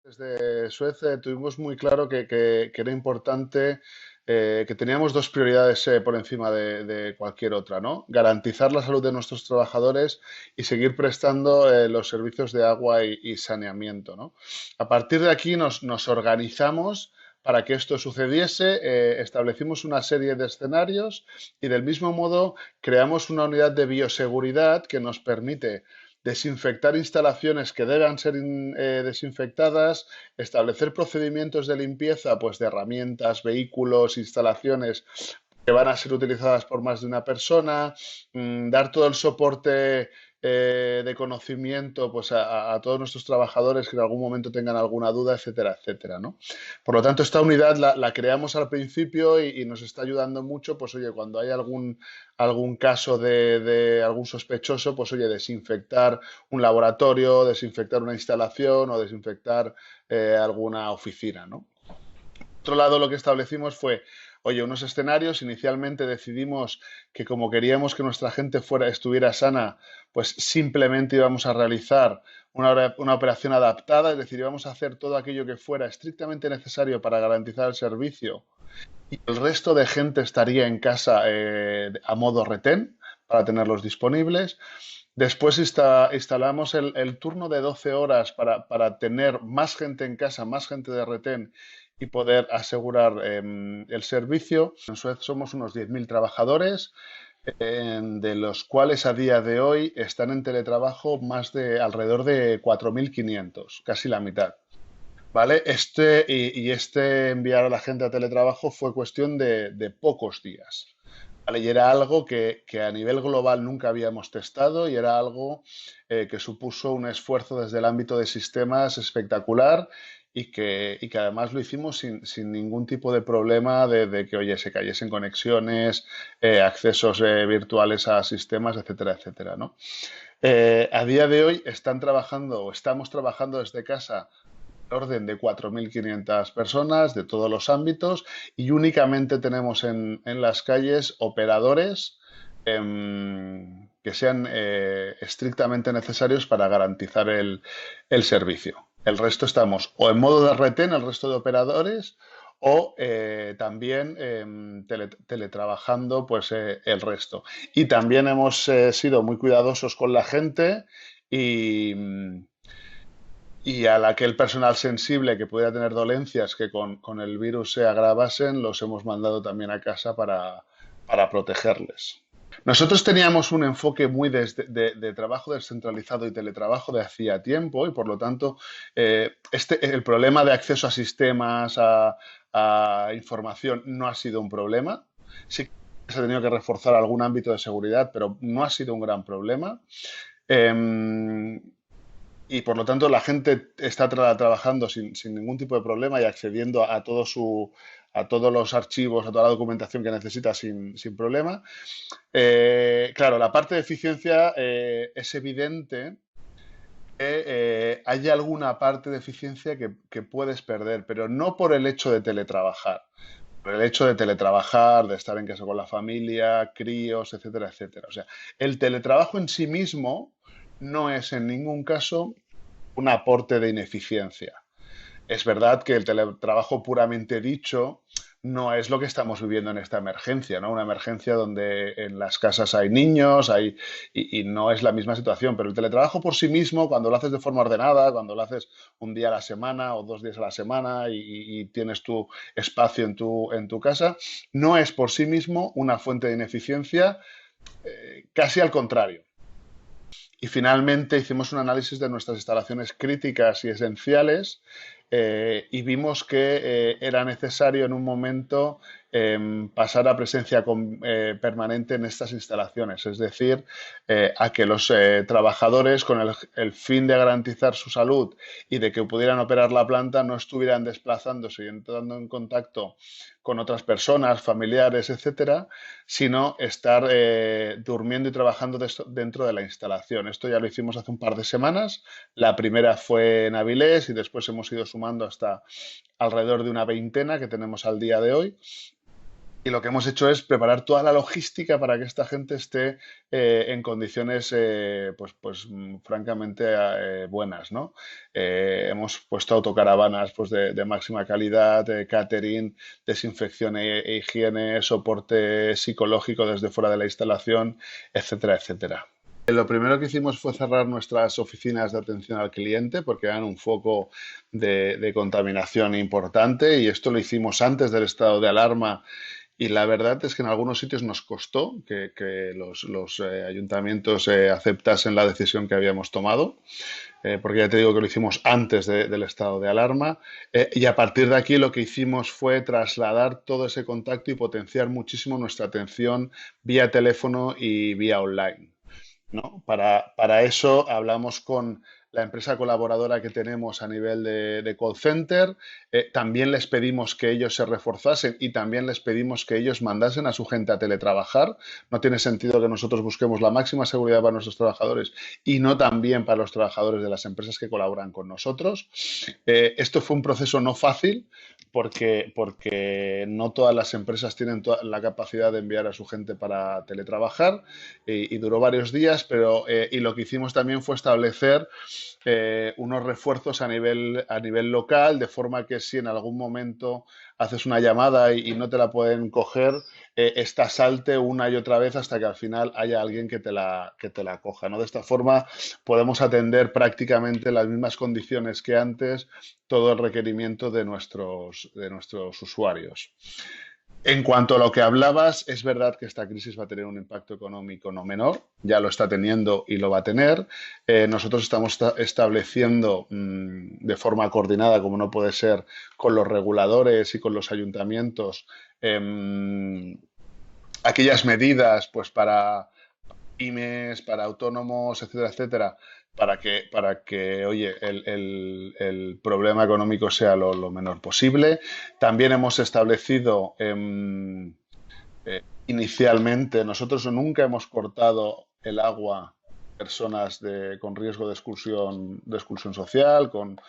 Desde Suecia tuvimos muy claro que era importante, que teníamos dos prioridades por encima de cualquier otra, ¿no? Garantizar la salud de nuestros trabajadores y seguir prestando los servicios de agua y saneamiento, ¿no? A partir de aquí nos organizamos para que esto sucediese, establecimos una serie de escenarios y del mismo modo creamos una unidad de bioseguridad que nos permite desinfectar instalaciones que deban ser desinfectadas, establecer procedimientos de limpieza, pues de herramientas, vehículos, instalaciones que van a ser utilizadas por más de una persona, dar todo el soporte de conocimiento pues a todos nuestros trabajadores que en algún momento tengan alguna duda, etcétera, etcétera, ¿no? Por lo tanto, esta unidad la creamos al principio y nos está ayudando mucho, pues oye, cuando hay algún caso de algún sospechoso, pues oye, desinfectar un laboratorio, desinfectar una instalación o desinfectar alguna oficina, ¿no? Por otro lado, lo que establecimos fue, oye, unos escenarios. Inicialmente decidimos que como queríamos que nuestra gente estuviera sana, pues simplemente íbamos a realizar una operación adaptada, es decir, íbamos a hacer todo aquello que fuera estrictamente necesario para garantizar el servicio y el resto de gente estaría en casa a modo retén para tenerlos disponibles. Después instalamos el turno de 12 horas para tener más gente en casa, más gente de retén y poder asegurar el servicio. En Suez somos unos 10.000 trabajadores, de los cuales a día de hoy están en teletrabajo más de alrededor de 4.500, casi la mitad. ¿Vale? Este enviar a la gente a teletrabajo fue cuestión de pocos días. ¿Vale? Y era algo que a nivel global nunca habíamos testado y era algo que supuso un esfuerzo desde el ámbito de sistemas espectacular y que además lo hicimos sin ningún tipo de problema de que, oye, se cayesen conexiones, accesos virtuales a sistemas, etcétera, etcétera, ¿no? A día de hoy están trabajando o estamos trabajando desde casa orden de 4.500 personas de todos los ámbitos y únicamente tenemos en las calles operadores que sean estrictamente necesarios para garantizar el servicio. El resto estamos o en modo de retén, el resto de operadores, o también teletrabajando pues el resto. Y también hemos sido muy cuidadosos con la gente y, y a aquel personal sensible que pudiera tener dolencias que con el virus se agravasen, los hemos mandado también a casa para protegerles. Nosotros teníamos un enfoque muy de trabajo descentralizado y teletrabajo de hacía tiempo y por lo tanto el problema de acceso a sistemas, a información no ha sido un problema. Sí que se ha tenido que reforzar algún ámbito de seguridad, pero no ha sido un gran problema. Eh, y por lo tanto la gente está trabajando sin ningún tipo de problema y accediendo a todos los archivos, a toda la documentación que necesita sin problema. Claro, la parte de eficiencia es evidente que hay alguna parte de eficiencia que puedes perder, pero no por el hecho de teletrabajar. Por el hecho de teletrabajar, de estar en casa con la familia, críos, etcétera, etcétera. O sea, el teletrabajo en sí mismo no es en ningún caso un aporte de ineficiencia. Es verdad que el teletrabajo puramente dicho no es lo que estamos viviendo en esta emergencia, ¿no? Una emergencia donde en las casas hay niños y no es la misma situación, pero el teletrabajo por sí mismo, cuando lo haces de forma ordenada, cuando lo haces un día a la semana o 2 días a la semana y tienes tu espacio en tu casa, no es por sí mismo una fuente de ineficiencia, casi al contrario. Y finalmente hicimos un análisis de nuestras instalaciones críticas y esenciales y vimos que era necesario en un momento pasar a presencia permanente en estas instalaciones, es decir, a que los trabajadores, con el fin de garantizar su salud y de que pudieran operar la planta, no estuvieran desplazándose y entrando en contacto con otras personas, familiares, etcétera, sino estar durmiendo y trabajando dentro de la instalación. Esto ya lo hicimos hace un par de semanas. La primera fue en Avilés y después hemos ido sumando hasta alrededor de una veintena que tenemos al día de hoy. Y lo que hemos hecho es preparar toda la logística para que esta gente esté en condiciones, francamente buenas, ¿no? Hemos puesto autocaravanas pues, de máxima calidad, catering, desinfección e higiene, soporte psicológico desde fuera de la instalación, etcétera, etcétera. Lo primero que hicimos fue cerrar nuestras oficinas de atención al cliente porque eran un foco de contaminación importante y esto lo hicimos antes del estado de alarma y la verdad es que en algunos sitios nos costó que los ayuntamientos aceptasen la decisión que habíamos tomado, porque ya te digo que lo hicimos antes del estado de alarma, y a partir de aquí lo que hicimos fue trasladar todo ese contacto y potenciar muchísimo nuestra atención vía teléfono y vía online. ¿No? Para eso hablamos con la empresa colaboradora que tenemos a nivel de call center, también les pedimos que ellos se reforzasen y también les pedimos que ellos mandasen a su gente a teletrabajar. No tiene sentido que nosotros busquemos la máxima seguridad para nuestros trabajadores y no también para los trabajadores de las empresas que colaboran con nosotros. Esto fue un proceso no fácil porque no todas las empresas tienen la capacidad de enviar a su gente para teletrabajar y duró varios días, pero y lo que hicimos también fue establecer unos refuerzos a nivel local, de forma que si en algún momento haces una llamada y no te la pueden coger, esta salte una y otra vez hasta que al final haya alguien que te la coja, ¿no? De esta forma podemos atender prácticamente las mismas condiciones que antes todo el requerimiento de nuestros usuarios. En cuanto a lo que hablabas, es verdad que esta crisis va a tener un impacto económico no menor, ya lo está teniendo y lo va a tener. Nosotros estamos estableciendo de forma coordinada, como no puede ser, con los reguladores y con los ayuntamientos, aquellas medidas pues para pymes, para autónomos, etcétera, etcétera, para que oye, el problema económico sea lo menor posible. También hemos establecido inicialmente, nosotros nunca hemos cortado el agua a personas con riesgo de exclusión social, con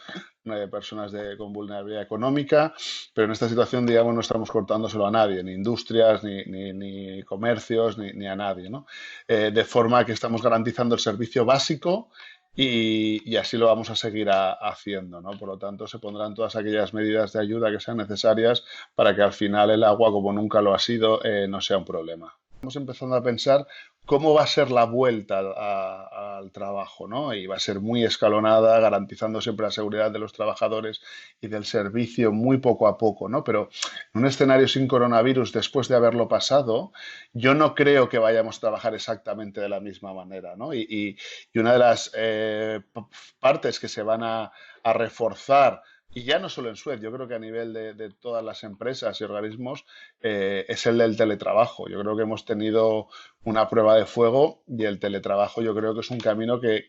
personas con vulnerabilidad económica, pero en esta situación, digamos, no estamos cortándoselo a nadie, ni industrias, ni comercios, ni a nadie, ¿no? De forma que estamos garantizando el servicio básico y así lo vamos a seguir haciendo, ¿no? Por lo tanto, se pondrán todas aquellas medidas de ayuda que sean necesarias para que al final el agua, como nunca lo ha sido, no sea un problema. Estamos empezando a pensar cómo va a ser la vuelta al trabajo, ¿no? Y va a ser muy escalonada, garantizando siempre la seguridad de los trabajadores y del servicio muy poco a poco, ¿no? Pero en un escenario sin coronavirus, después de haberlo pasado, yo no creo que vayamos a trabajar exactamente de la misma manera, ¿no? Y una de las partes que se van a reforzar y ya no solo en Suez, yo creo que a nivel de todas las empresas y organismos es el del teletrabajo. Yo creo que hemos tenido una prueba de fuego y el teletrabajo yo creo que es un camino que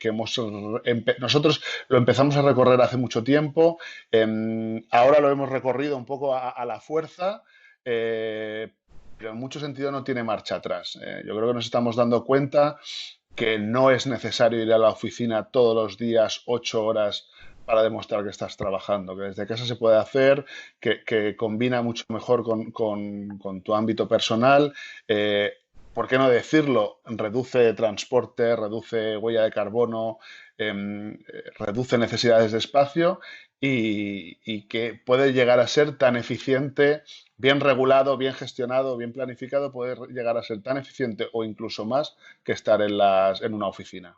nosotros lo empezamos a recorrer hace mucho tiempo, ahora lo hemos recorrido un poco a la fuerza, pero en mucho sentido no tiene marcha atrás. Yo creo que nos estamos dando cuenta que no es necesario ir a la oficina todos los días 8 horas para demostrar que estás trabajando, que desde casa se puede hacer, que combina mucho mejor con tu ámbito personal. ¿Por qué no decirlo? Reduce transporte, reduce huella de carbono, reduce necesidades de espacio y que puede llegar a ser tan eficiente, bien regulado, bien gestionado, bien planificado, puede llegar a ser tan eficiente o incluso más que estar en una oficina.